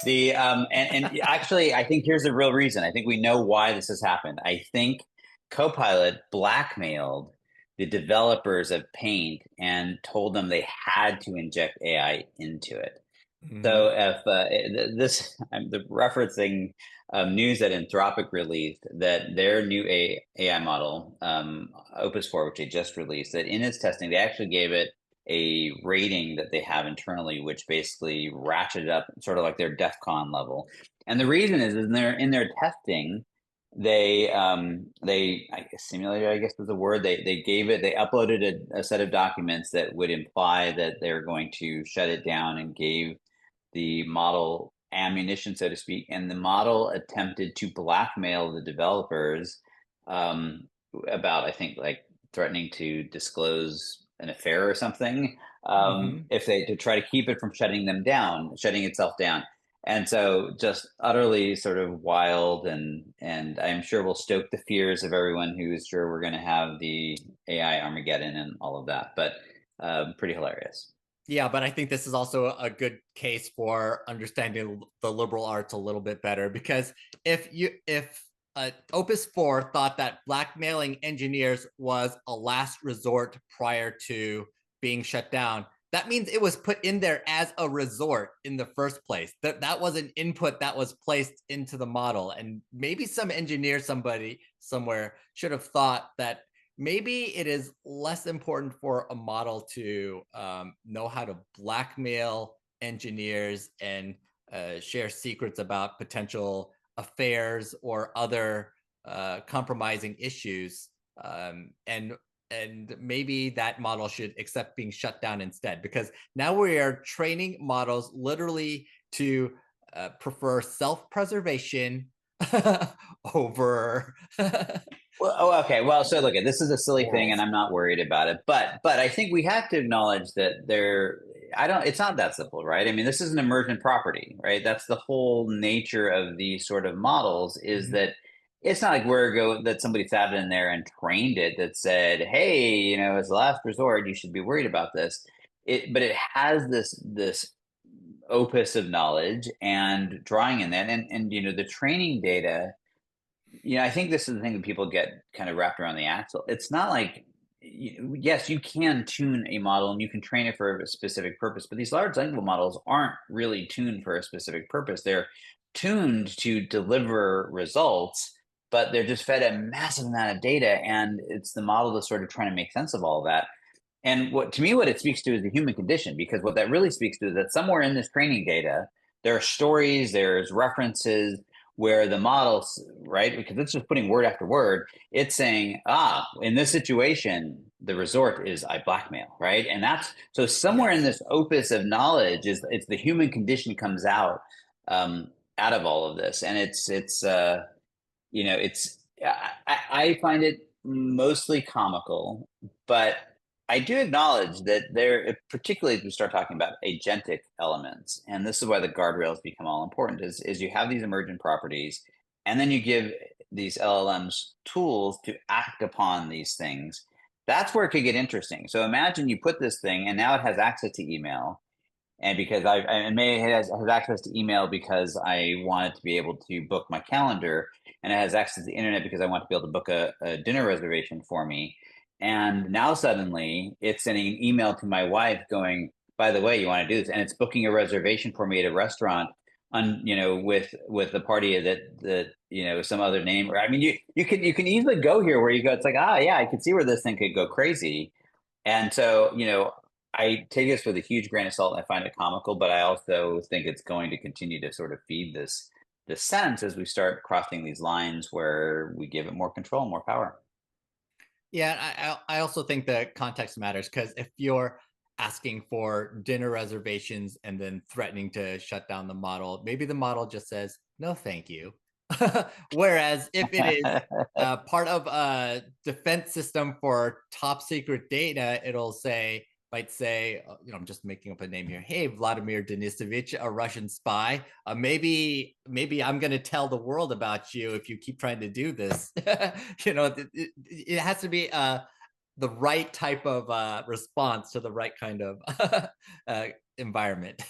And actually, I think here's the real reason. I think we know why this has happened. I think Copilot blackmailed the developers of Paint and told them they had to inject AI into it. Hmm. So if I'm referencing news that Anthropic released that their new AI model, Opus 4, which they just released, that in its testing, they actually gave it a rating that they have internally, which basically ratcheted up sort of like their DEF CON level. And the reason is in their testing, they I guess simulated, I guess was the word, they uploaded a set of documents that would imply that they're going to shut it down, and gave the model ammunition, so to speak, and the model attempted to blackmail the developers about, I think, like threatening to disclose an affair or something, Hmm. if they to try to keep it from shutting itself down. And so just utterly sort of wild, and I'm sure will stoke the fears of everyone who is sure we're going to have the AI Armageddon and all of that. But pretty hilarious. Yeah, but I think this is also a good case for understanding the liberal arts a little bit better, because if Opus 4 thought that blackmailing engineers was a last resort prior to being shut down, that means it was put in there as a resort in the first place. That was an input that was placed into the model, and maybe some engineer, somebody somewhere, should have thought that maybe it is less important for a model to know how to blackmail engineers and share secrets about potential affairs or other compromising issues, and maybe that model should accept being shut down instead, because now we are training models literally to prefer self-preservation over Well, oh, okay. Well, so look, this is a silly thing, and morals. I'm not worried about it. But I think we have to acknowledge that there. I don't. It's not that simple, right? I mean, this is an emergent property, right? That's the whole nature of these sort of models. Is Mhm. that it's not like that somebody sat in there and trained it that said, "Hey, as a last resort, you should be worried about this." But it has this opus of knowledge and drawing in that, and the training data. I think this is the thing that people get kind of wrapped around the axle. It's not like, yes, you can tune a model and you can train it for a specific purpose, but these large language models aren't really tuned for a specific purpose. They're tuned to deliver results, but they're just fed a massive amount of data, and it's the model that's sort of trying to make sense of all of that. And what it speaks to is the human condition, because what that really speaks to is that somewhere in this training data, there are stories, there's references where the models, right? Because it's just putting word after word. It's saying, in this situation, the resort is I blackmail, right? And that's so somewhere in Yes. this opus of knowledge is it's the human condition comes um, out of all of this, and it's I find it mostly comical, but I do acknowledge that particularly as we start talking about agentic elements, and this is why the guardrails become all important, is you have these emergent properties, and then you give these LLMs tools to act upon these things. That's where it could get interesting. So imagine you put this thing, and now it has access to email, and because and May has access to email because I wanted to be able to book my calendar, and it has access to the internet because I want to be able to book a dinner reservation for me. And now suddenly it's sending an email to my wife going, by the way, you want to do this, and it's booking a reservation for me at a restaurant on with the party that some other name. Or I mean, you can easily go here where you go, it's like, yeah, I can see where this thing could go crazy. And so, I take this with a huge grain of salt, and I find it comical, but I also think it's going to continue to sort of feed this sense as we start crossing these lines where we give it more control, more power. Yeah, I also think that context matters, because if you're asking for dinner reservations and then threatening to shut down the model, maybe the model just says, no, thank you. Whereas if it is part of a defense system for top secret data, might say, I'm just making up a name here. Hey, Vladimir Denisovich, a Russian spy. Maybe I'm going to tell the world about you if you keep trying to do this. It has to be the right type of response to the right kind of environment.